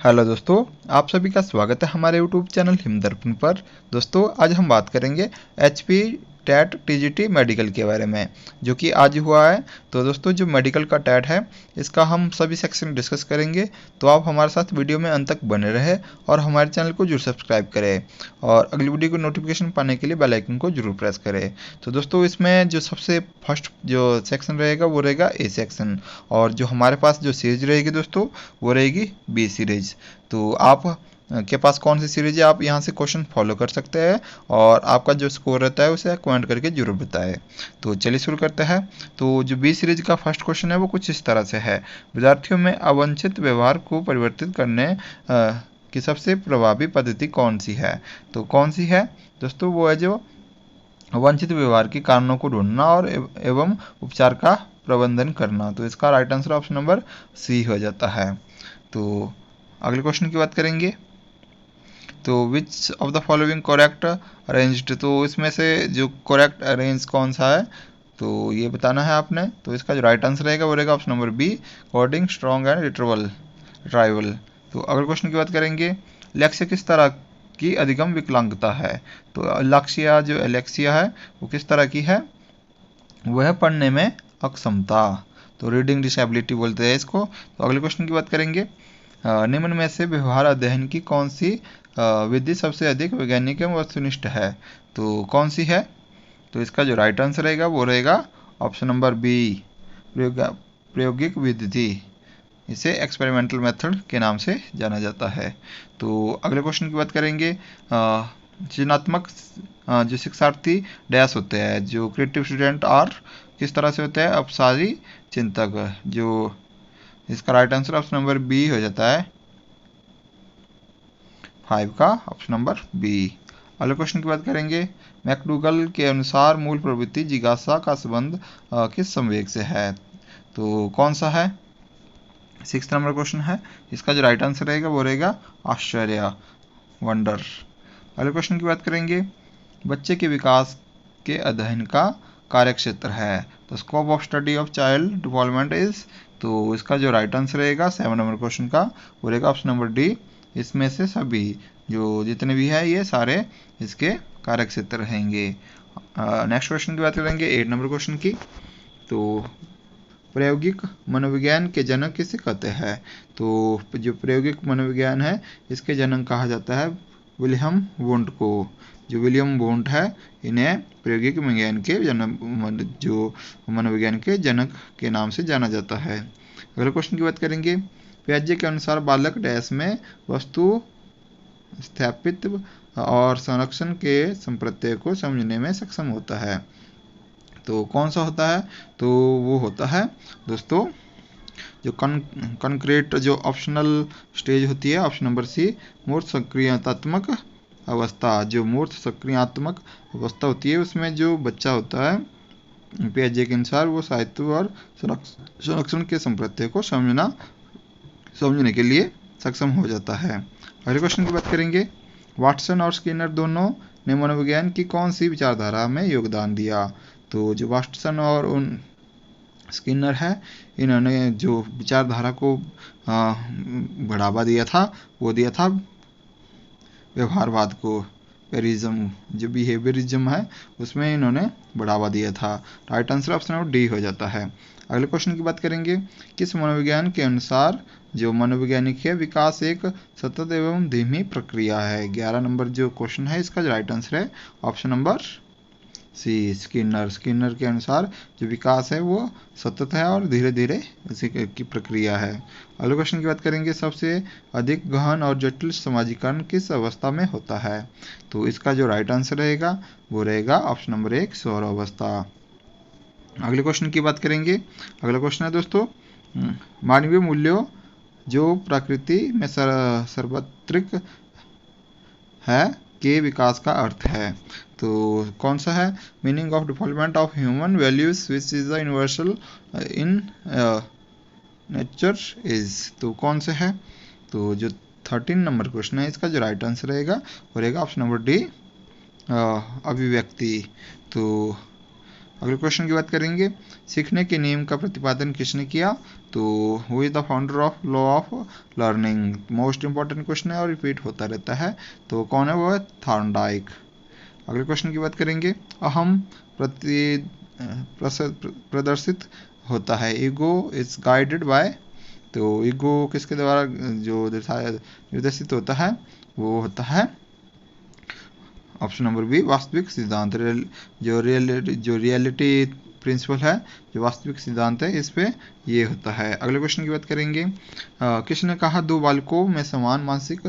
Hello दोस्तों, आप सभी का स्वागत है हमारे यूट्यूब चैनल हिमदर्पण पर। दोस्तों, आज हम बात करेंगे एचपी टैट टीजीटी मेडिकल के बारे में, जो कि आज हुआ है। तो दोस्तों, जो मेडिकल का टैट है, इसका हम सभी सेक्शन डिस्कस करेंगे। तो आप हमारे साथ वीडियो में अंत तक बने रहे और हमारे चैनल को जरूर सब्सक्राइब करें और अगली वीडियो को नोटिफिकेशन पाने के लिए बेल आइकन को जरूर प्रेस करें। तो दोस्तों, इसमें जो सबसे फर्स्ट जो सेक्शन रहेगा वो रहेगा ए सेक्शन, और जो हमारे पास जो सीरीज रहेगी दोस्तों वो रहेगी बी सीरीज। तो आप के पास कौन सी सीरीज है, आप यहाँ से क्वेश्चन फॉलो कर सकते हैं और आपका जो स्कोर रहता है उसे कमेंट करके जरूर बताएं। तो चलिए शुरू करते हैं। तो जो बी सीरीज का फर्स्ट क्वेश्चन है वो कुछ इस तरह से है। विद्यार्थियों में अवांछित व्यवहार को परिवर्तित करने की सबसे प्रभावी पद्धति कौन सी है? तो कौन सी है दोस्तों? वो है जो अवांछित व्यवहार के कारणों को ढूंढना और एवं उपचार का प्रबंधन करना। तो इसका right answer option number C हो जाता है। तो अगले क्वेश्चन की बात करेंगे। तो which of the following correct arranged, तो इसमें से जो करेक्ट अरेंज कौन सा है, तो ये बताना है आपने। तो इसका जो राइट आंसर रहेगा वो रहेगा option number B, coding strong and retrieval. तो अगले क्वेश्चन की बात करेंगे। लक्ष्य किस तरह की अधिगम विकलांगता है? तो लक्ष्य जो एलेक्सिया है वो किस तरह की है? वह पढ़ने में अक्षमता, तो रीडिंग डिसेबिलिटी बोलते हैं इसको। तो अगले क्वेश्चन की बात करेंगे। निम्न में से व्यवहार अध्ययन की कौन सी विधि सबसे अधिक वैज्ञानिक एवं वस्तुनिष्ठ है? तो कौन सी है? तो इसका जो राइट आंसर रहेगा वो रहेगा ऑप्शन नंबर बी, प्रायोगिक विधि। इसे एक्सपेरिमेंटल मेथड के नाम से जाना जाता है। तो अगले क्वेश्चन की बात करेंगे। सृजनात्मक जो शिक्षार्थी डैश होते हैं, जो क्रिएटिव स्टूडेंट, और किस तरह से होते हैं? अपसारी चिंतक। जो इसका right answer option number B हो जाता है, 5 का ऑप्शन नंबर बी। अगले क्वेश्चन की बात करेंगे। मैकडूगल के अनुसार मूल प्रवृत्ति जिज्ञासा का संबंध किस संवेग से है? तो कौन सा है? 6 नंबर क्वेश्चन है। इसका जो राइट आंसर रहेगा वो रहेगा आश्चर्य, वंडर। अगले क्वेश्चन की बात करेंगे। बच्चे के विकास के अध्ययन का कार्यक्षेत्र है, तो scope of study of child development is, तो इसका जो राइट आंसर रहेगा 7 नंबर क्वेश्चन का वो रहेगा ऑप्शन नंबर डी। इसमें से सभी जो जितने भी है ये सारे इसके कार्यक्षेत्र रहेंगे। नेक्स्ट क्वेश्चन की बात करेंगे 8 नंबर क्वेश्चन की। तो प्रायोगिक मनोविज्ञान के जनक किसे कहते हैं? तो जो प्रायोगिक मनोविज्ञान है इसके जनक कहा जाता है विलियम वोंट को। जो विलियम वोंट है इन्हें प्रायोगिक विज्ञान के जो मनोविज्ञान के जनक के नाम से जाना जाता है। अगले क्वेश्चन की बात करेंगे। पियाजे के अनुसार बालक डैश में वस्तु स्थापित और संरक्षण के संप्रत्यय को समझने में सक्षम होता है। तो कौन सा होता है? तो वो होता है दोस्तों जो कंक्रीट जो ऑप्शनल स्टेज होती है, ऑप्शन नंबर सी, मूर्त सक्रियात्मक अवस्था। जो मूर्त सक्रियात्मक अवस्था होती है उसमें जो बच्चा होता है पियाजे के अनुसार वो साहित्य और संरक्षण के संप्रत्यय को समझने के लिए सक्षम हो जाता है। अगले क्वेश्चन की बात करेंगे। वाटसन और स्किनर दोनों ने मनोविज्ञान की कौन सी विचारधारा में योगदान दिया? तो जो वाटसन और उन स्किनर है इन्होंने जो विचारधारा को बढ़ावा दिया था वो दिया था व्यवहारवाद को, पेरिज्म, जो बिहेवियरिज्म है उसमें इन्होंने बढ़ावा दिया था। Right answer option number D हो जाता है। अगले क्वेश्चन की बात करेंगे। किस मनोविज्ञान के अनुसार जो मनोवैज्ञानिक है विकास एक सतत एवं धीमी प्रक्रिया है? 11 नंबर जो क्वेश्चन है इसका राइट आंसर है ऑप्शन नंबर सी, स्किनर के अनुसार जो विकास है वो सतत है और धीरे धीरे इसी की प्रक्रिया है। अगले क्वेश्चन की बात करेंगे। सबसे अधिक गहन और जटिल समाजीकरण किस अवस्था में होता है? तो इसका जो राइट आंसर रहेगा वो रहेगा ऑप्शन नंबर 1, सौर अवस्था। अगले क्वेश्चन की बात करेंगे। अगला क्वेश्चन है दोस्तों, मानवीय मूल्यों जो प्रकृति में सार्वत्रिक है के विकास का अर्थ है? तो कौन सा है? Meaning of development of human values which is the universal in nature is, तो कौन से है? तो जो 13 नंबर क्वेश्चन है इसका जो राइट आंसर रहेगा वो रहेगा ऑप्शन नंबर डी, अभिव्यक्ति। तो अगले क्वेश्चन की बात करेंगे, सीखने के नियम का प्रतिपादन किसने किया? तो who is the founder of law of learning? Most important question है और रिपीट होता रहता है, तो कौन है? वो है थॉर्नडाइक। अगले क्वेश्चन की बात करेंगे, अहम प्रदर्शित होता है, ईगो इज गाइडेड बाय? तो ईगो किसके द्वारा जो निर्देशित होता है? वो होता है ऑप्शन नंबर बी, वास्तविक सिद्धांत। जो रियलिटी प्रिंसिपल है, जो वास्तविक सिद्धांत है, इस पे ये होता है। अगले क्वेश्चन की बात करेंगे, किसने कहा दो बालकों में समान मानसिक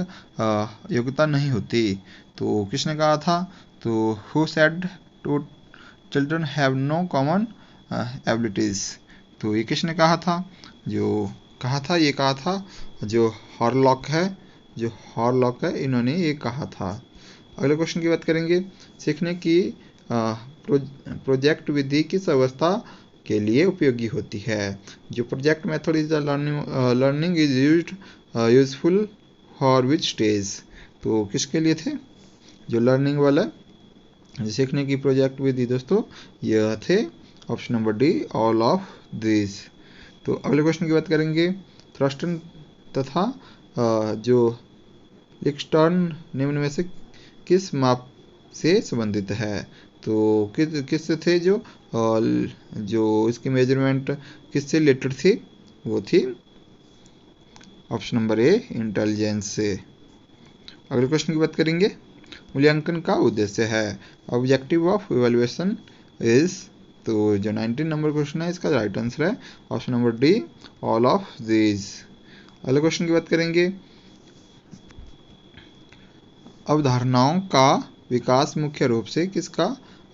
योग्यता नहीं होती? तो किसने कहा था? तो who said two children have no common abilities? तो ये किसने कहा था? जो कहा था, ये कहा था जो हॉरलॉक है, इन्होंने ये कहा था। अगले क्वेश्चन की बात करेंगे, सीखने की प्रोजेक्ट विधि किस अवस्था के लिए उपयोगी होती है? जो project method is learning is useful for which stage? तो किसके लिए थे? जो लर्निंग वाला सीखने की प्रोजेक्ट विधि दोस्तों, यह थे option number D, all of this. तो अगले क्वेश्चन की बात करेंगे, थ्रस्टन तथा जो लिक्स्टर्न निम्न में से किस माप से संबंधित है? तो किस से थे? जो इसकी मेजरमेंट किससे रिलेटेड थी? वो थी ऑप्शन नंबर ए, इंटेलिजेंस से। अगले क्वेश्चन की बात करेंगे, मूल्यांकन का उद्देश्य है, ऑब्जेक्टिव ऑफ इवैल्यूएशन इज? तो जो 19 नंबर क्वेश्चन है, इसका राइट आंसर है option number D, all of these. अगले क्वेश्चन की बात करेंगे, अवधारणाओं का विकास मुख्य रूप से किसका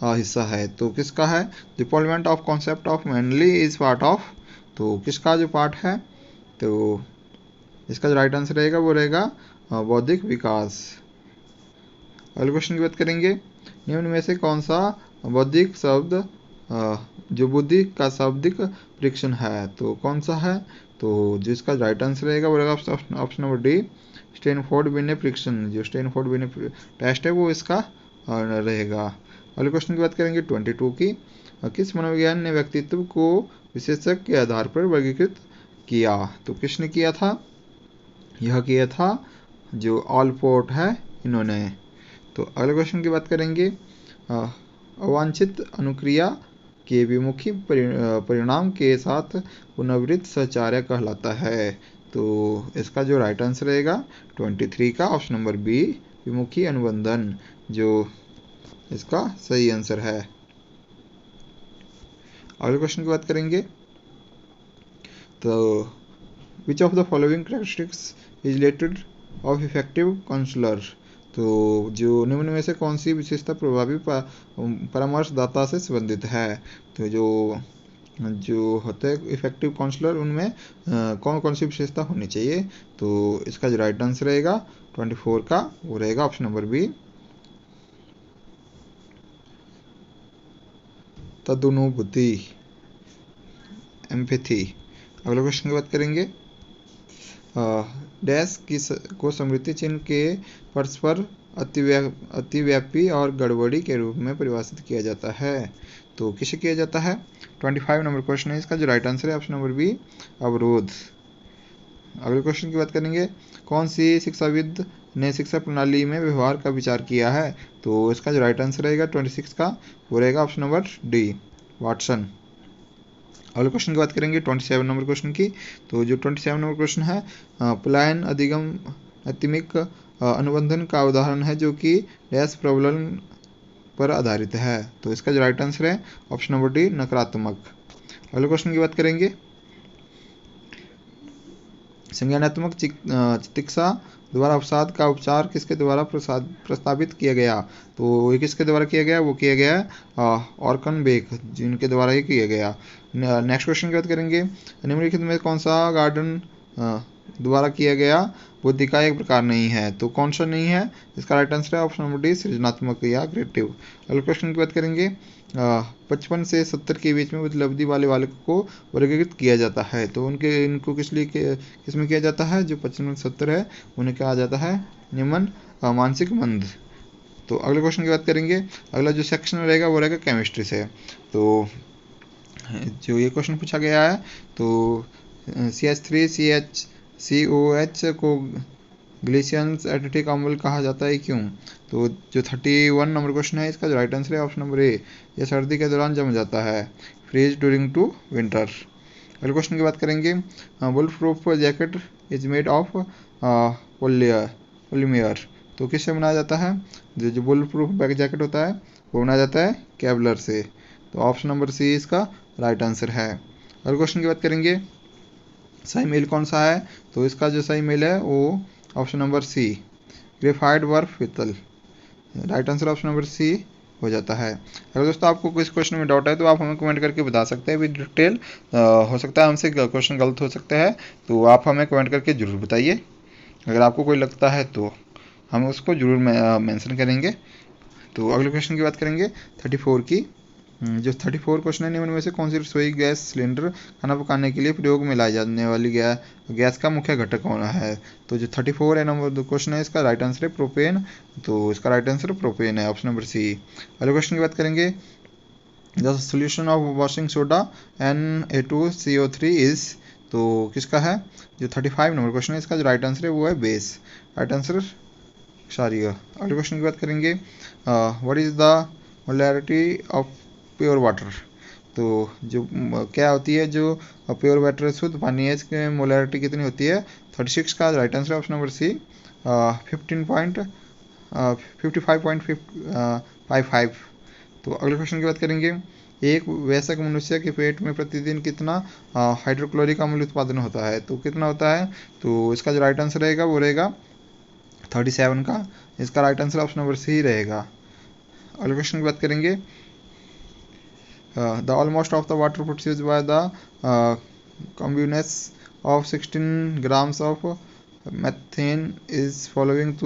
हिस्सा है? तो किसका है? Deployment of concept of mainly is part of? तो किसका जो पार्ट है? तो इसका जो राइट आंसर रहेगा वो रहेगा बौद्धिक विकास। अगले क्वेश्चन की बात करेंगे, निम्न में से कौन सा बौद्धिक शब्द जो बुद्धि का शाब्दिक परीक्षण है? तो कौन सा है? तो जिसका राइट आंसर रहेगा वो रहेगा ऑप्शन नंबर डी, स्टैनफोर्ड बिने परीक्षण। जो स्टैनफोर्ड बिने टेस्ट है वो इसका रहेगा। अगले क्वेश्चन की बात करेंगे 22 की, किस मनोविज्ञान ने व्यक्तित्व को विशेषक के आधार पर वर्गीकृत किया? तो किसने किया था? यह किया था जो ऑलपोर्ट है, इन्होंने। तो अगले क्वेश्चन की बात करेंगे, अवांछित अनुक्रिया के विमुखी परिणाम के साथ पुनरावृत्त सहचार्य कहलाता है। तो इसका जो राइट आंसर रहेगा 23 का ऑप्शन नंबर बी, विमुखी अनुबंधन, जो इसका सही आंसर है। अगले क्वेश्चन की बात करेंगे, तो which of the following characteristics is related of effective counsellor? तो जो निम्न में से कौन सी विशेषता प्रभावी परामर्शदाता से संबंधित है? तो जो होते हैं इफेक्टिव काउंसलर, उनमें कौन कौन सी विशेषता होनी चाहिए? तो इसका जो राइट आंसर रहेगा 24 का, वो रहेगा ऑप्शन नंबर बी, तदनुभूति, एम्पैथी। अगले क्वेश्चन की बात करेंगे, डैश को स्मृति चिन्ह के परस्पर अतिव्यापी और गड़बड़ी के रूप में परिभाषित किया जाता है? तो किसे किया जाता है? 25 नंबर क्वेश्चन है, इसका जो राइट आंसर है ऑप्शन नंबर बी, अवरोध। अगले क्वेश्चन की बात करेंगे, कौन सी शिक्षाविद ने शिक्षा प्रणाली में व्यवहार का विचार किया है? तो इसका जो राइट आंसर रहेगा 26 का, वो रहेगा ऑप्शन नंबर डी, वाटसन। अगले क्वेश्चन की बात करेंगे 27 नंबर क्वेश्चन की। तो जो 27 नंबर क्वेश्चन है, पलायन अधिगम अतिमिक अनुबंधन का उदाहरण है जो कि डैश प्रबलन पर आधारित है। तो इसका जो राइट आंसर है ऑप्शन नंबर डी, नकारात्मक। अगले क्वेश्चन की बात करेंगे, संज्ञानात्मक चिकित्सा द्वारा अवसाद का उपचार किसके द्वारा प्रस्तावित किया गया? तो ये किसके द्वारा किया गया? वो किया गया ऑर्कन बेक, जिनके द्वारा ये किया गया। नेक्स्ट क्वेश्चन की बात करेंगे, निम्नलिखित में कौन सा गार्डन द्वारा किया गया बुद्धि का एक प्रकार नहीं है? तो कौन सा नहीं है? इसका राइट आंसर है ऑप्शन नंबर डी, सृजनात्मक या क्रिएटिव। अगले क्वेश्चन की बात करेंगे, 55 से 70 के बीच में उपलब्धि वाले बालकों को वर्गीकृत किया जाता है। तो इनको किस में किया जाता है? जो 55 से 70 है, उन्हें कहा जाता है निम्न मानसिक मंद। तो अगले क्वेश्चन की बात करेंगे। अगला जो सेक्शन रहेगा वो रहेगा केमिस्ट्री से। तो जो ये क्वेश्चन पूछा गया है, तो CH3CHCOH को ग्लेशियंस एडिटिक अम्ल कहा जाता है, क्यों? तो जो 31 नंबर क्वेश्चन है, इसका जो राइट आंसर है ऑप्शन नंबर ए, यह सर्दी के दौरान जम जाता है, फ्रीज ड्यूरिंग टू विंटर। अगले क्वेश्चन की बात करेंगे। Bullet proof jacket is made of polymer, तो किससे बनाया जाता है? जो बुलेट प्रूफ बैक जैकेट होता है वो बनाया जाता है केवलर से। तो ऑप्शन नंबर सी इसका राइट आंसर है। अगले क्वेश्चन की बात करेंगे। सही मेल कौन सा है? तो इसका जो सही मेल है वो ऑप्शन नंबर सी, ग्रेफाइट बर्फ पीतल। Right answer option number C हो जाता है। अगर दोस्तों आपको किस क्वेश्चन में डाउट है तो आप हमें कमेंट करके बता सकते हैं विद डिटेल। हो सकता है हमसे क्वेश्चन गलत हो सकता है, तो आप हमें कमेंट करके ज़रूर बताइए। अगर आपको कोई लगता है तो हम उसको ज़रूर मेंशन करेंगे। तो अगले क्वेश्चन की बात करेंगे 34 की। जो 34 क्वेश्चन है, निम्न में से कौन सी रसोई गैस सिलेंडर खाना पकाने के लिए प्रयोग में लाई जाने वाली गैस का मुख्य घटक कौन है? तो जो 34 है नंबर क्वेश्चन है, इसका राइट आंसर है प्रोपेन। तो इसका राइट आंसर प्रोपेन है, ऑप्शन नंबर सी। अगले क्वेश्चन की बात करेंगे। The solution of washing soda Na2CO3 is, तो किसका है? जो 35 नंबर क्वेश्चन है, इसका जो राइट आंसर है वो है बेस। राइट आंसर क्षारीय। अगले क्वेश्चन की बात करेंगे। What is the molarity of pure water, तो जो क्या होती है जो प्योर वाटर शुद्ध पानी है, इसकी मोलैरिटी कितनी होती है? 36 का right answer option number C, 55.55। तो अगले क्वेश्चन की बात करेंगे। एक वयस्क मनुष्य के पेट में प्रतिदिन कितना हाइड्रोक्लोरिक अम्ल उत्पादन होता है? तो कितना होता है? तो इसका जो राइट आंसर रहेगा वो रहेगा 37 का। इसका right answer option number C रहेगा। अगले क्वेश्चन की बात करेंगे। The almost of the water produced by the combination of 16 grams of methane is following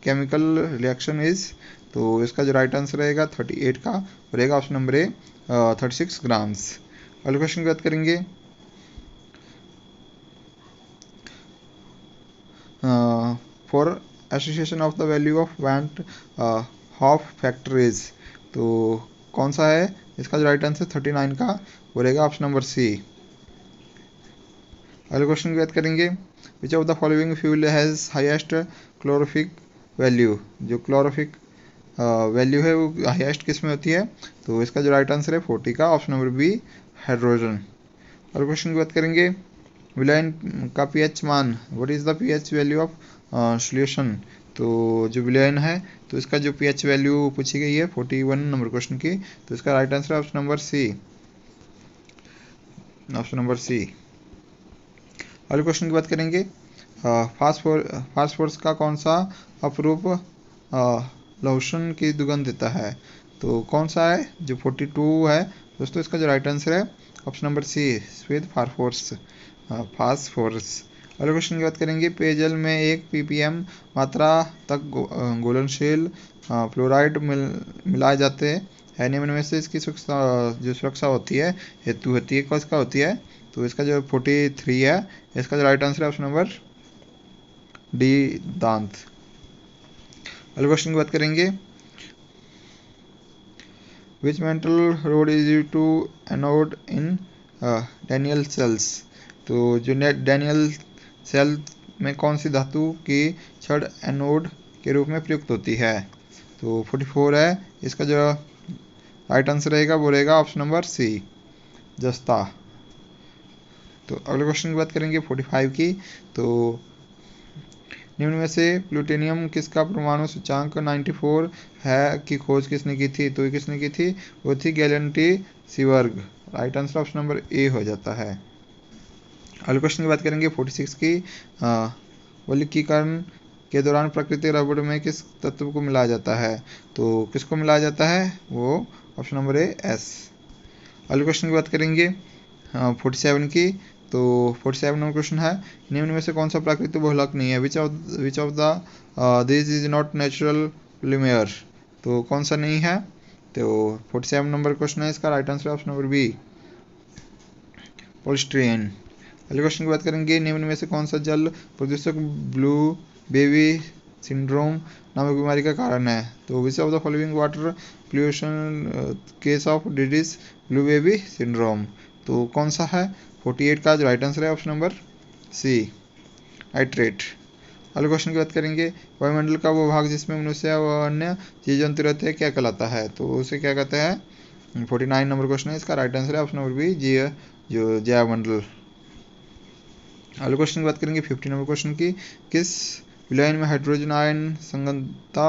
chemical reaction is, तो इसका जो राइट आंसर रहेगा 38 का रहेगा, ऑप्शन नंबर ए 36 ग्राम्स। अगले क्वेश्चन की बात करेंगे। For association of the value of want half factor is, तो कौन सा है? इसका जो राइट आंसर 39 का वो रहेगा, ऑप्शन नंबर सी। अगले क्वेश्चन की बात करेंगे। Which of the following fuel has highest calorific value, जो क्लोरोफिक वैल्यू है वो हाईएस्ट किस में होती है? तो इसका जो राइट आंसर है 40 का, ऑप्शन नंबर बी हाइड्रोजन। अगले क्वेश्चन की बात करेंगे। विलायन का पीएच मान, what is the pH value of solution, तो जो विलायन है तो इसका जो पीएच वैल्यू पूछी गई है 41 नंबर क्वेश्चन की, तो इसका राइट आंसर है option number C, option number C. अगले क्वेश्चन की बात करेंगे। फास्फोरस का कौन सा अपरूप लोशन की दुर्गंध देता है? तो कौन सा है? जो 42 है दोस्तों, इसका जो राइट आंसर है ऑप्शन नंबर सी, श्वेत फास्फोरस। अगले क्वेश्चन की बात करेंगे। पेयजल में 1 ppm मात्रा तक घुलनशील फ्लोराइड मिलाए जाते हैं, निम्न में से इसकी सुरक्षा होती है हेतु होती है कौन सा होती है? तो इसका जो 43 है, इसका जो राइट आंसर है ऑप्शन नंबर डी, दांत। अगले क्वेश्चन की बात करेंगे। Which metal rod is used to anode in Daniell cells, तो जो डैनियल सेल में कौन सी धातु की छड़ एनोड के रूप में प्रयुक्त होती है? तो 44 है, इसका जो राइट आंसर रहेगा वो रहेगा ऑप्शन नंबर सी, जस्ता। तो अगले क्वेश्चन की बात करेंगे 45 की। तो निम्न में से प्लूटोनियम किसका परमाणु सूचकांक 94 है की खोज किसने की थी? तो ये किसने की थी? वो थी Glenn T Seaborg. Right answer option number A हो जाता है। अगले क्वेश्चन की बात करेंगे 46 की। वल्कीकरण के दौरान प्राकृतिक रबड़ में किस तत्व को मिलाया जाता है? तो किसको मिलाया जाता है? वो ऑप्शन नंबर ए, एस। अगले क्वेश्चन की बात करेंगे 47 की। तो 47 नंबर क्वेश्चन है। निम्न में से कौन सा प्राकृतिक बहुलक नहीं है? विच of the this is not natural polymer, तो कौन सा नहीं है? तो 47 नंबर क्वेश्चन है, इसका right answer option number B, polystyrene. अगले क्वेश्चन की बात करेंगे। निम्न में से कौन सा जल प्रदूषक ब्लू बेबी सिंड्रोम नामक बीमारी का कारण है। तो which of the following water pollution case of disease blue baby syndrome, तो कौन सा है 48 का जो राइट आंसर है ऑप्शन नंबर सी, नाइट्रेट। अगले क्वेश्चन की बात करेंगे, वायुमंडल का वो भाग जिसमें मनुष्य व अन्य जीव जंतु रहते हैं क्या कहलाता है, तो उसे क्या कहते हैं 49 नंबर क्वेश्चन है, इसका राइट आंसर है ऑप्शन नंबर बी जो जैवमंडल। अगले क्वेश्चन की बात करेंगे 50 नंबर क्वेश्चन की, किस विलयन में हाइड्रोजन आयन संगतता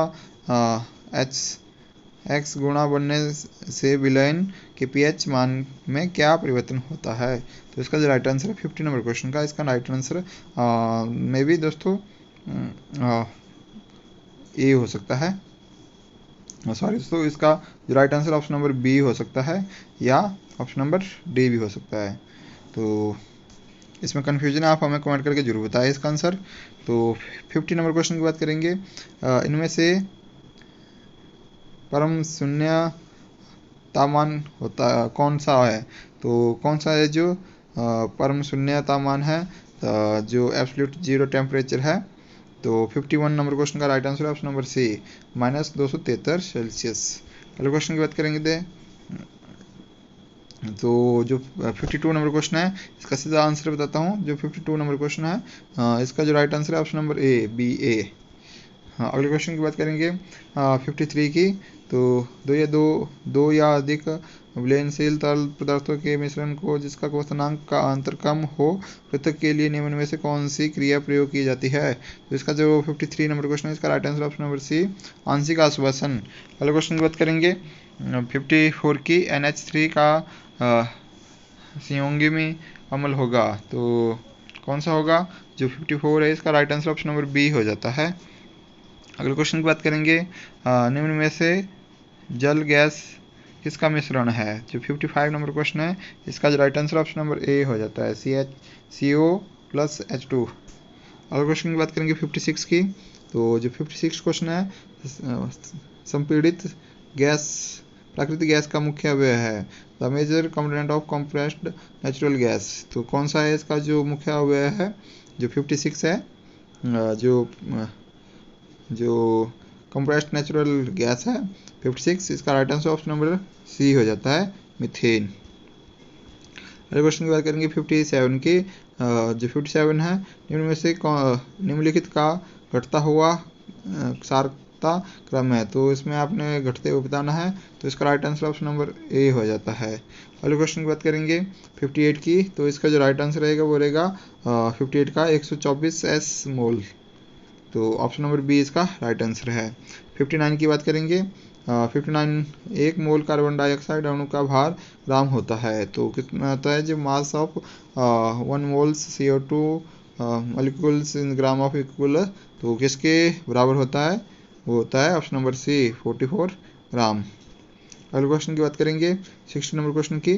X गुणा बनने से विलयन के pH मान में क्या परिवर्तन होता है, तो इसका जो राइट आंसर है 50 नंबर क्वेश्चन का, इसका राइट आंसर मे भी दोस्तों ए हो सकता है, सॉरी दोस्तों, इसका जो right answer option number B हो सकता है या ऑप्शन नंबर डी भी हो सकता है। तो इसमें कन्फ्यूजन है, आप हमें कमेंट करके जरूर बताएं इसका आंसर। तो 50 नंबर क्वेश्चन की बात करेंगे, इनमें से परम शून्य तापमान होता कौन सा है, तो कौन सा है जो परम शून्य तापमान है, जो एब्सोल्यूट जीरो टेम्परेचर है, तो 51 नंबर क्वेश्चन का राइट आंसर है ऑप्शन नंबर सी, -273 सेल्सियस। अगले क्वेश्चन की बात करेंगे तो जो 52 नंबर क्वेश्चन है, इसका सीधा आंसर बताता हूँ। जो 52 नंबर क्वेश्चन है, इसका जो राइट आंसर है ऑप्शन नंबर ए, बी ए। हाँ, अगले क्वेश्चन की बात करेंगे 53 की, तो दो या अधिक विलयनशील तरल पदार्थों के मिश्रण को जिसका क्वथनांक का अंतर कम हो, पृथक के लिए निम्न में से कौन सी क्रिया प्रयोग की जाती है, तो इसका जो 53 नंबर क्वेश्चन है, इसका right answer option number C, आंशिक आश्वासन। अगले क्वेश्चन की बात करेंगे 54 की, NH3 का संयोगी में अमल होगा, तो कौन सा होगा, जो 54 है, इसका right answer option number B हो जाता है। अगले क्वेश्चन की बात करेंगे, निम्न में से जल गैस किसका मिश्रण है, जो 55 नंबर क्वेश्चन है, इसका जो right answer option number A हो जाता है, CO+H2। अगले क्वेश्चन की बात करेंगे 56 की, तो जो 56 क्वेश्चन है, संपीड़ित गैस प्राकृतिक गैस का मुख्य अवयव है, the major component of compressed natural gas, तो कौन सा है इसका जो मुख्य अवयव है, जो 56 है, जो कंप्रेस्ड नेचुरल गैस है 56, इसका right answer option number C हो जाता है, मीथेन। अगले क्वेश्चन की बात करेंगे 57 की, जो 57 है, निम्न में से निम्नलिखित का घटता हुआ सारता क्रम है, तो इसमें आपने घटते हुए बताना है, तो इसका right answer option number A हो जाता है। अगले क्वेश्चन की बात करेंगे 58 की, तो इसका जो राइट आंसर रहेगा वो रहेगा 58 का 124 S मोल, तो ऑप्शन नंबर बी इसका राइट आंसर है। 59 की बात करेंगे, 59 1 मोल कार्बन डाइऑक्साइड अणु का भार ग्राम होता है, तो कितना होता है, जो mass of 1 moles CO2 molecules in gram of equal, तो किसके बराबर होता है, वो होता है ऑप्शन नंबर सी, 44 ग्राम। अगले क्वेश्चन की बात करेंगे 60 नंबर क्वेश्चन की,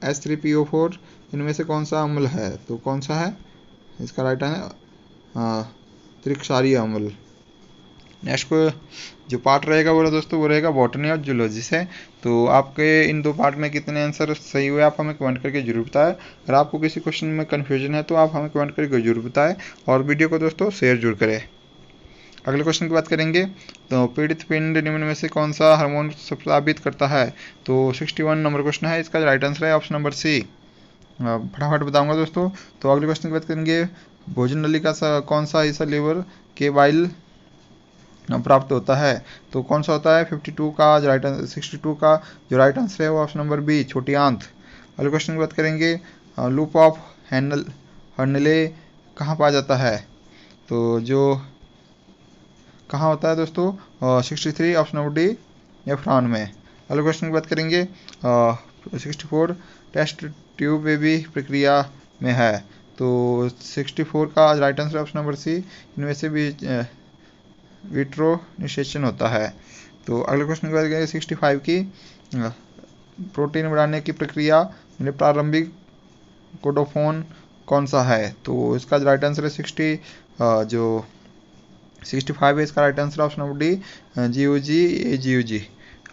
H3PO4 इनमें से कौन सा अम्ल है, तो कौन सा है, इसका राइट है त्रिक्षारीय अम्ल। नेक्स्ट को जो पार्ट रहेगा वो दोस्तों वो रहेगा बॉटनी और जूलॉजी से, तो आपके इन दो पार्ट में कितने आंसर सही हुए आप हमें कमेंट करके जरूर बताएं। अगर आपको किसी क्वेश्चन में कन्फ्यूजन है तो आप हमें कमेंट करके जरूर बताएं और वीडियो को दोस्तों शेयर जरूर करें। अगले क्वेश्चन की बात करेंगे, तो पीड़ित पिंड निम्न में से कौन सा हार्मोन स्रावित करता है, तो 61 नंबर क्वेश्चन है, इसका राइट आंसर है ऑप्शन नंबर सी, फटाफट बताऊंगा दोस्तों। तो अगले क्वेश्चन की बात करेंगे, भोजन नली का कौन सा हिस्सा लीवर के बाइल प्राप्त होता है, तो कौन सा होता है 52 का जो राइट 62 का जो राइट आंसर है वो ऑप्शन नंबर बी, छोटी आंत। अगले क्वेश्चन की बात करेंगे, लूप ऑफ हर्नले कहाँ पाया जाता है, तो जो कहाँ होता है दोस्तों 63 ऑप्शन नंबर डी, नेफ्रॉन में। अगले क्वेश्चन की बात करेंगे 64 टेस्ट ट्यूब बेबी प्रक्रिया में है, तो 64 का right answer option number C, इनमें से भी विट्रो निषेचन होता है। तो अगले क्वेश्चन की बात करेंगे 65 की, प्रोटीन बनाने की प्रक्रिया यानी प्रारंभिक कोडोफोन कौन सा है, तो इसका राइट आंसर है जो 65 है, इसका right answer option number D, GUG।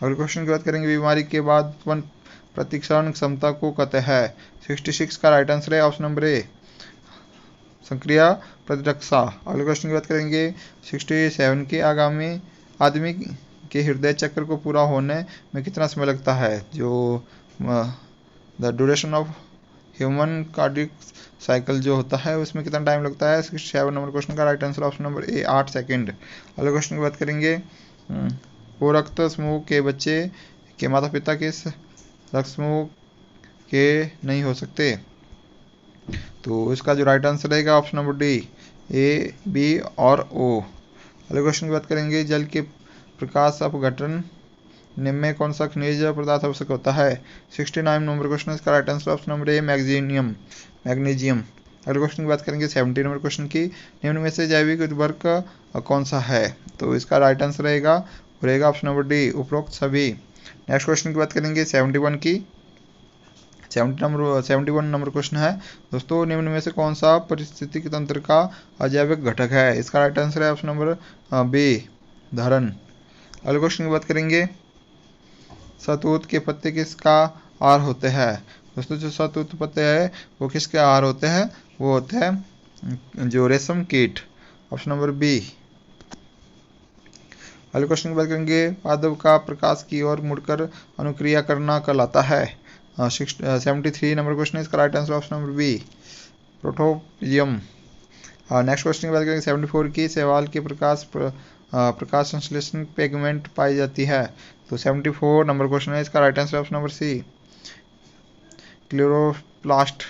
अगले क्वेश्चन की बात करेंगे, बीमारी के बाद प्रतिक्षरण क्षमता को कहते हैं, 66 का राइट आंसर है ऑप्शन नंबर ए, सक्रिय प्रतिरक्षा। अगले क्वेश्चन की बात करेंगे 67 के आगामी आदमी के हृदय चक्र को पूरा होने में कितना समय लगता है। जो the duration of human cardiac cycle जो होता है उसमें कितना टाइम लगता है। 67 नंबर क्वेश्चन का राइट आंसर ऑप्शन नंबर ए 8 सेकेंड। अगले क्वेश्चन की बात करेंगे ओ रक्त समूह के बच्चे के माता पिता किस रक्त समूह के नहीं हो सकते। तो इसका जो राइट आंसर रहेगा option number D A B और ओ। अगले क्वेश्चन की बात करेंगे जल के प्रकाश अपघटन में कौन सा खनिज पदार्थ आवश्यक होता है। 69 नंबर क्वेश्चन इसका राइट आंसर ऑप्शन नंबर ए मैग्नीशियम। अगले क्वेश्चन की बात करेंगे 70 नंबर क्वेश्चन की निम्न में से जैविक उर्वरक कौन सा है। तो इसका राइट आंसर रहेगा ऑप्शन नंबर डी उपरोक्त सभी। नेक्स्ट क्वेश्चन की बात करेंगे 71 नंबर क्वेश्चन है दोस्तों, निम्न में से कौन सा पारिस्थितिक तंत्र का अजैविक घटक है। इसका राइट आंसर है ऑप्शन नंबर बी धारण। अगले क्वेश्चन की बात करेंगे शहतूत के पत्ते किसका आहार होते हैं। दोस्तों जो शहतूत पत्ते हैं वो किसके आहार होते हैं, वो होते हैं जो रेशम कीट, ऑप्शन नंबर बी। अगले क्वेश्चन की बात करेंगे पादप का प्रकाश की ओर मुड़कर अनुक्रिया करना कहलाता है। 73 नंबर क्वेश्चन है इसका right answer option number B protactinium. Next question की बात करेंगे 74 की शैवाल के प्रकाश संश्लेषण पिगमेंट पाई जाती है। तो 74 नंबर क्वेश्चन है इसका right answer option number C chloroplast.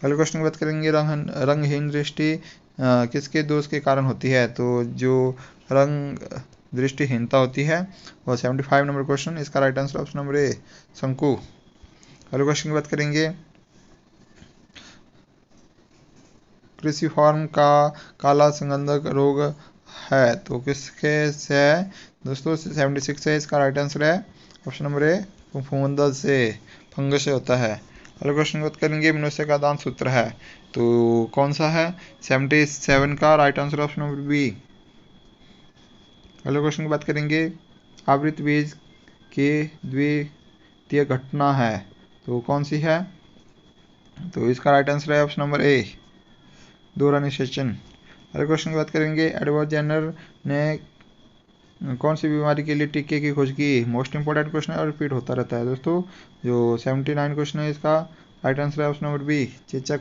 अगले क्वेश्चन की बात करेंगे रंगहीन दृष्टि किसके दोष के कारण होती है। तो जो रंग दृष्टिहीनता होती है वो 75 नंबर क्वेश्चन इसका राइट आंसर ऑप्शन नंबर ए शंकु। अगले क्वेश्चन की बात करेंगे कृषि फॉर्म का काला संगंधक रोग है तो किसके से है। दोस्तों 76 है इसका राइट आंसर है ऑप्शन नंबर ए फफूंद से, फंगस से होता है। अगले क्वेश्चन की बात करेंगे मनुष्य का दान सूत्र है तो कौन सा है। 77 का right answer option number B. अगले क्वेश्चन की बात करेंगे आवृत बीज की द्वितीय घटना है तो कौन सी है। तो इसका राइट आंसर है ऑप्शन नंबर ए दोहरा निषेचन। अगले क्वेश्चन की बात करेंगे एडवर्ड जेनर ने कौन सी बीमारी के लिए टीके की खोज की। मोस्ट इंपॉर्टेंट क्वेश्चन है और रिपीट होता रहता है दोस्तों। जो 79 क्वेश्चन है इसका राइट आंसर है ऑप्शन नंबर बी चेचक।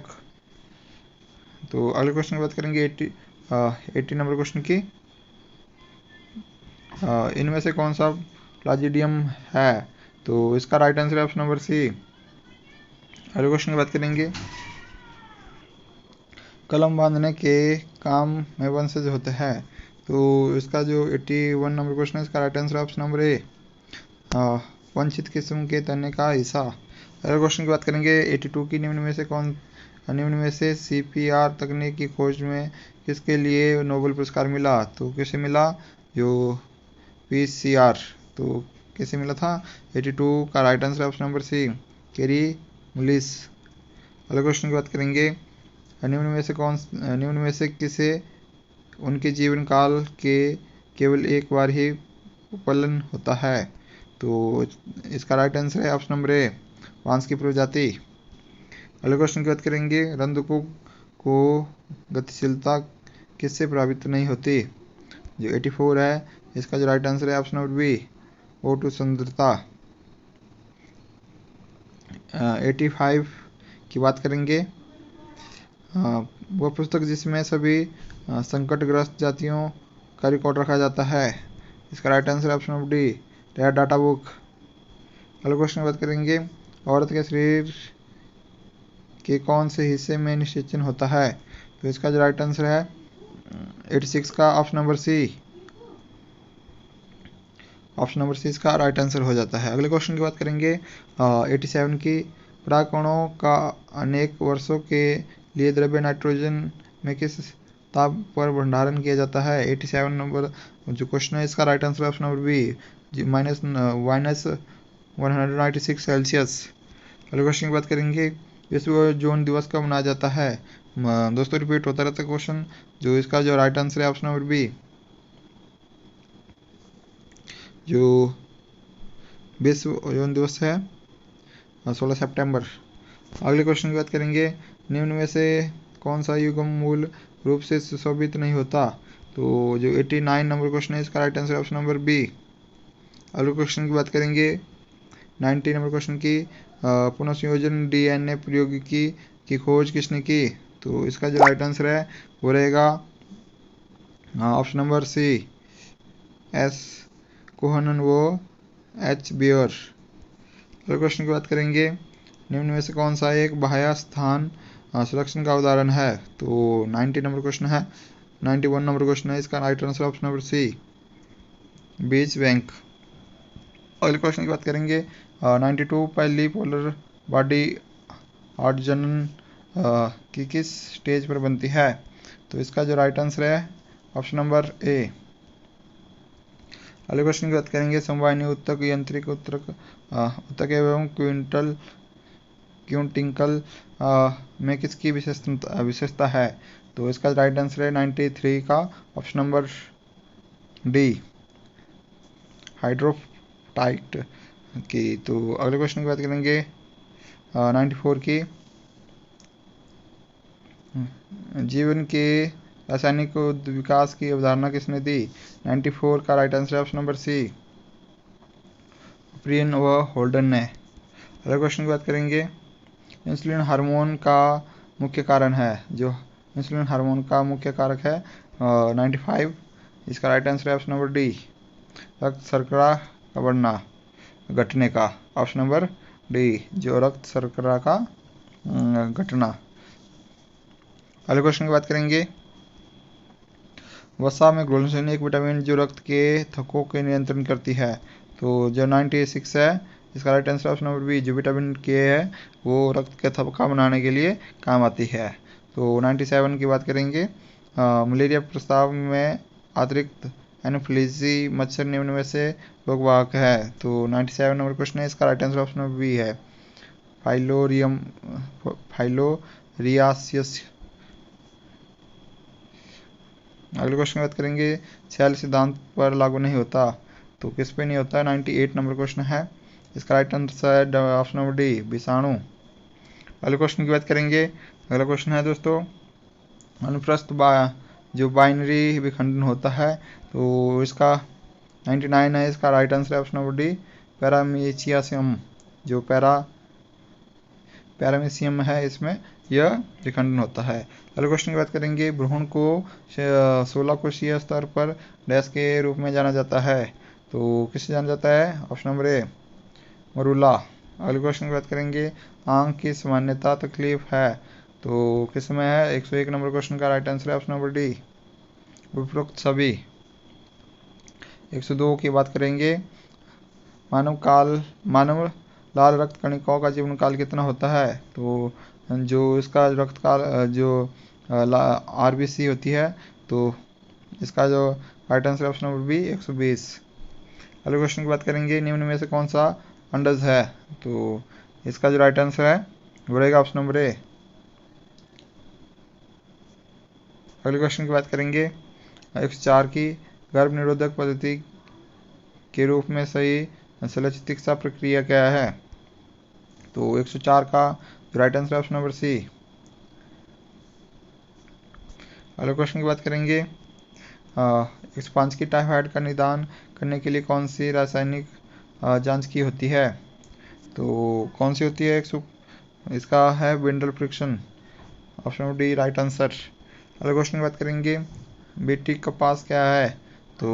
तो अगले क्वेश्चन की बात करेंगे 80 नंबर क्वेश्चन की इनमें से कौन सा प्लाजिडियम है। तो इसका राइट आंसर है ऑप्शन नंबर सी। अगले क्वेश्चन की बात करेंगे कलम बांधने के काम में वंशज होते हैं तो इसका जो 81 नंबर क्वेश्चन है इसका राइट आंसर ऑप्शन नंबर ए वंचित किस्म के तने का हिस्सा। अगले क्वेश्चन की बात करेंगे 82 की निम्न में से CPR तकनीक की खोज में किसके लिए नोबेल पुरस्कार मिला। तो किसे मिला, जो PCR। तो किसे मिला था 82 का right answer option number C Kary Mullis. अगले क्वेश्चन की बात करेंगे निम्न में से किसे उनके जीवन काल के केवल एक बार ही उपलन होता है। तो इसका राइट आंसर है ऑप्शन नंबर ए बांस की प्रजाति। अगले क्वेश्चन की बात करेंगे रंध्रकों को गतिशीलता किससे प्रभावित नहीं होती। जो 84 है इसका जो राइट आंसर है ऑप्शन नंबर बी O2 सांद्रता। 85 की बात करेंगे वह पुस्तक जिसमें सभी संकटग्रस्त जातियों का रिकॉर्ड रखा जाता है। इसका right answer option number D rare data book. अगले क्वेश्चन की बात करेंगे औरत के शरीर के कौन से हिस्से में निषेचन होता है। तो इसका जो राइट आंसर है 86 का ऑप्शन नंबर सी इसका राइट आंसर हो जाता है। अगले क्वेश्चन की बात करेंगे 87 की परागकणों का अनेक वर्षों के लिए द्रव्य नाइट्रोजन में किस ताप पर भंडारण किया जाता है। 87 नंबर जो क्वेश्चन है इसका right answer option number B -196 Celsius. अगले क्वेश्चन की बात करेंगे विश्व ओजोन दिवस कब मनाया जाता है। दोस्तों रिपीट होता रहता है क्वेश्चन। जो इसका जो राइट आंसर है ऑप्शन नंबर बी जो विश्व ओजोन दिवस है 16 सितंबर। अगले क्वेश्चन की बात करेंगे निम्न में से कौन सा युग्म मूल रूप से सुशोभित नहीं होता? तो जो 89 नंबर क्वेश्चन है इसका right answer option number B. अगले क्वेश्चन की बात करेंगे 90 नंबर क्वेश्चन की। पुनर्संयोजन डीएनए प्रौद्योगिकी की खोज किसने की? तो इसका जो राइट आंसर है वो रहेगा ऑप्शन नंबर सी, एस कोहनन वो एच बियर। अगले क्वेश्चन की बात करेंगे निम्न में से कौन सा एक बाह्य स्थान संरक्षण का उदाहरण है? तो 90 नंबर क्वेश्चन है, 91 नंबर क्वेश्चन है, इसका right answer option number C, beach bank. अगले क्वेश्चन की बात करेंगे 92 पहली पोलर बॉडी हाइड्रोजन की किस स्टेज पर बनती है? तो इसका जो राइट आंसर है ऑप्शन नंबर ए। अगले क्वेश्चन की बात करेंगे समवाहिनी उत्तक यांत्रिक उत्तक एवं क्यूंटिंकल में किसकी विशेषता है? तो इसका राइट आंसर है 93 का ऑप्शन नंबर डी, हाइड्रोटाइट की। तो अगले क्वेश्चन की बात करेंगे 94 की। जीवन के रासायनिक विकास की अवधारणा किसने दी? 94 का राइट आंसर है ऑप्शन नंबर सी, प्रियन व होल्डन ने। अगले क्वेश्चन की बात करेंगे इंसुलिन हार्मोन का मुख्य कारण है। जो इंसुलिन हार्मोन का मुख्य कारक है 95, इसका राइट आंसर है ऑप्शन नंबर डी, रक्त शर्करा का बढ़ना घटने का, ऑप्शन नंबर डी, जो रक्त शर्करा का घटना। अगले क्वेश्चन की बात करेंगे वसा में ग्लोसिन एक विटामिन जो रक्त के थक्कों के नियंत्रण करती है। तो जो 96 है इसका right answer option number B, जो विटामिन के है वो रक्त के थक्का बनाने के लिए काम आती है। तो 97 की बात करेंगे मलेरिया प्रस्ताव में अतिरिक्त एनोफिलीजी मच्छर निम्न में से रोगवाहक है। तो 97 नंबर क्वेश्चन है, इसका right answer option number B है, फाइलोरियासिस। अगले क्वेश्चन की बात करेंगे छैल सिद्धांत पर लागू नहीं होता। तो किस पे नहीं होता? 98 नंबर क्वेश्चन है, इसका राइट आंसर है ऑप्शन नंबर डी, विषाणु। अगले क्वेश्चन की बात करेंगे। अगला क्वेश्चन है दोस्तों अनुप्रस्थ जो बाइनरी विखंडन होता है तो इसका 99 है, इसका राइट आंसर है ऑप्शन नंबर डी, पैरामीशियम। जो पैरामीशियम है इसमें यह विखंडन होता है। अगले क्वेश्चन की बात करेंगे भ्रूण को 16 कोशीय स्तर पर डैश के रूप में जाना जाता है। तो किससे जाना जाता है? ऑप्शन नंबर ए, मरूला। अगले क्वेश्चन की बात करेंगे आंख की सामान्यता तकलीफ है तो किस में है? 101 नंबर क्वेश्चन का राइट आंसर है ऑप्शन नंबर डी, उपरोक्त सभी। 102 की बात करेंगे मानव लाल रक्त कणिकाओं का जीवन काल कितना होता है? तो जो इसका रक्त काल जो आरबीसी होती है तो इसका जो right answer option number B 120। अगले क्वेश्चन की बात करेंगे निम्न में से कौन सा अंडज है? तो इसका जो राइट आंसर है वो रहेगा ऑप्शन नंबर ए। अगले क्वेश्चन की बात करेंगे 104 की गर्भ निरोधक पद्धति के रूप में सही शल्य चिकित्सा प्रक्रिया क्या है? तो 104 का right answer option number C. अगले क्वेश्चन की बात करेंगे 105 की टाइफाइड का निदान करने के लिए कौन सी रासायनिक जांच की होती है? तो कौन सी होती है? इसका है विंडल friction, option number D right answer. अगले क्वेश्चन की बात करेंगे बीटी कपास क्या है? तो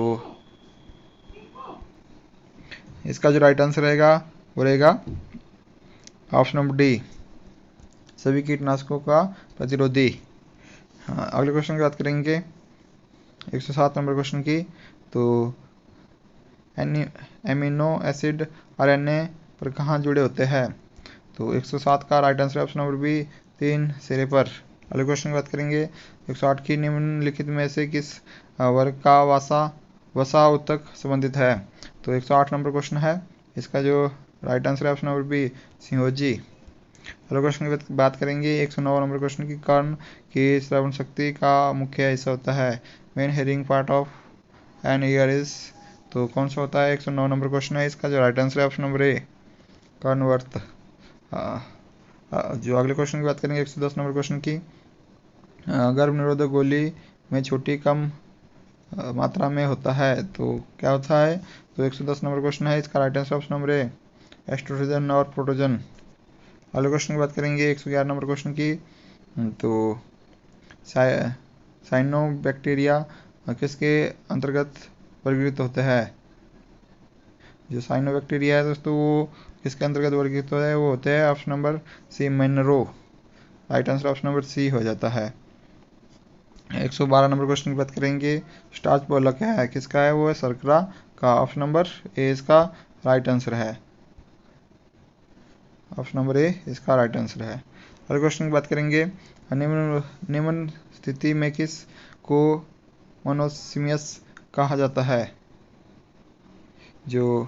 इसका जो राइट आंसर रहेगा वो रहेगा ऑप्शन नंबर डी, सभी कीटनाशकों का प्रतिरोधी। हाँ, अगले क्वेश्चन की बात करेंगे 107 नंबर क्वेश्चन की। तो एमिनो एसिड आरएनए पर कहाँ जुड़े होते हैं? तो 107 का right answer option number B, 3 सिरे पर। अगले क्वेश्चन की बात करेंगे 108 की निम्नलिखित में से किस वर्ग का वसा उत्तक संबंधित है? तो 108 नंबर क्वेश्चन है, इसका जो राइट आंसर है ऑप्शन नंबर बी, सिंहोजी। अगले क्वेश्चन की बात करेंगे 109 नंबर क्वेश्चन की कर्ण की श्रवण शक्ति का मुख्य हिस्सा होता है। Main hearing part of an ear is. तो कौन सा होता है? 109 नंबर क्वेश्चन है, इसका जो राइट आंसर है ऑप्शन नंबर ए, कर्णवर्त। जो अगले क्वेश्चन की बात करेंगे 110 नंबर क्वेश्चन की गर्भ निरोधक गोली में छोटी कम मात्रा में होता है तो क्या होता है। तो 110 नंबर क्वेश्चन है, इसका right answer option number A estrogen और प्रोटोजन। अगले क्वेश्चन की बात करेंगे 111 नंबर क्वेश्चन की। तो साइनोबैक्टीरिया किसके अंतर्गत वर्गीकृत होते हैं। जो साइनोबैक्टीरिया है दोस्तों वो किसके अंतर्गत वर्गीकृत होता है, वो होते हैं option number C Monroe. Right answer option number C हो जाता है। 112 नंबर क्वेश्चन की बात करेंगे। स्टार्च बोला क्या है, किसका है, वो है शर्करा का। ऑप्शन नंबर ए इसका राइट आंसर है। ऑप्शन नंबर ए इसका राइट आंसर है। अगले क्वेश्चन की बात करेंगे। निम्न स्थिति में किस को मोनोसिमियस कहा जाता है। जो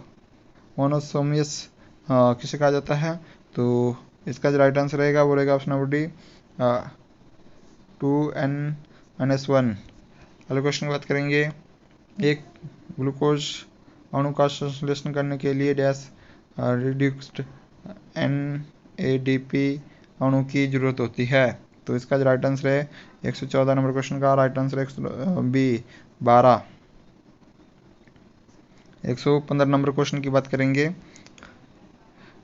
मोनोसोमियस किसे कहा जाता है, तो इसका जो राइट आंसर रहेगा वो रहेगा ऑप्शन नंबर डी 2n-1। अगले क्वेश्चन की बात करेंगे। एक ग्लूकोज अणु का संश्लेषण करने के लिए डैश रिड्यूस्ड NADP अणु की जरूरत होती है। तो इसका जो राइट आंसर है 114 नंबर क्वेश्चन का right answer B 12। 115 number question की बात करेंगे।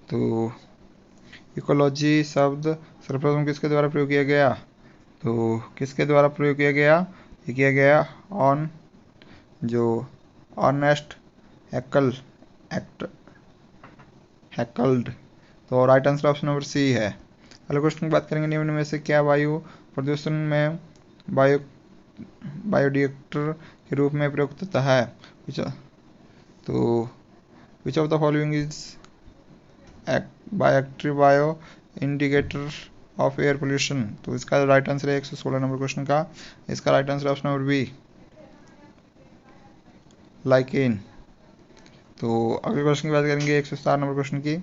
तो इकोलॉजी शब्द सर्वप्रथम किसके द्वारा प्रयोग किया गया। तो किसके द्वारा प्रयोग किया गया, ये किया गया ऑन जो ऑर्नेस्ट हैकल्ड। तो right answer option number C है। अगले क्वेश्चन की बात करेंगे। निम्न में से क्या वायु प्रदूषण में बायोरिएक्टर के रूप में प्रयुक्त होता है। तो which of the following is bioactive bio indicator of air pollution. तो इसका राइट आंसर है 116 नंबर क्वेश्चन का। इसका right answer option number B lichen. तो अगले क्वेश्चन की बात करेंगे 107 नंबर क्वेश्चन की।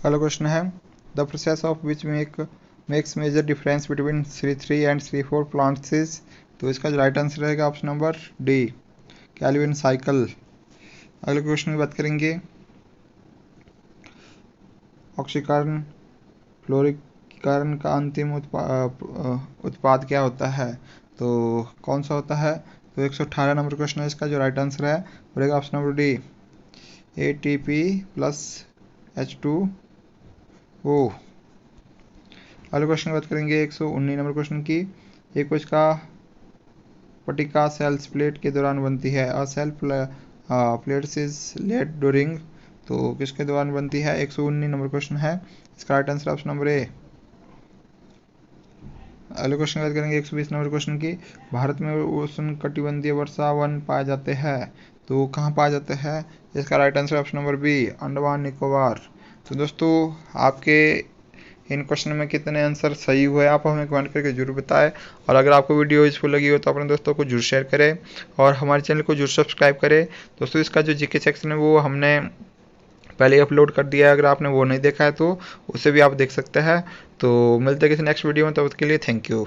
अगला क्वेश्चन है the process of which makes major difference between C3 and C4 plants is. तो इसका जो राइट आंसर रहेगा option number D Calvin cycle. अगले क्वेश्चन की बात करेंगे। ऑक्सीकरण फ्लोरीकरण का अंतिम उत्पाद क्या होता है, तो कौन सा होता है। तो 118 नंबर क्वेश्चन है, इसका जो राइट आंसर है वो रहेगा option number D ATP plus H2O। अगले क्वेश्चन की बात करेंगे 119 नंबर क्वेश्चन की। एक कोशिका पट्टिका सेल प्लेट के दौरान बनती है। A cell plates is laid during. तो किसके दौरान बनती है, 119 नंबर क्वेश्चन है। इसका राइट आंसर ऑप्शन नंबर ए। अगले क्वेश्चन की बात करेंगे 120 नंबर क्वेश्चन की। भारत में उष्णकटिबंधीय वर्षा वन पाए जाते हैं। तो कहाँ पाए जाते हैं, इसका right answer option number B Andaman Nicobar. तो दोस्तों आपके इन क्वेश्चन में कितने आंसर सही हुए आप हमें कमेंट करके जरूर बताएं। और अगर आपको वीडियो यूजफुल लगी हो तो अपने दोस्तों को जरूर शेयर करें और हमारे चैनल को जरूर सब्सक्राइब करें। दोस्तों इसका जो जीके सेक्शन है वो हमने पहले अपलोड कर दिया है, अगर आपने वो नहीं देखा है तो उसे भी आप देख सकते हैं। तो मिलते हैं किसी नेक्स्ट वीडियो में, तब तक के लिए थैंक यू।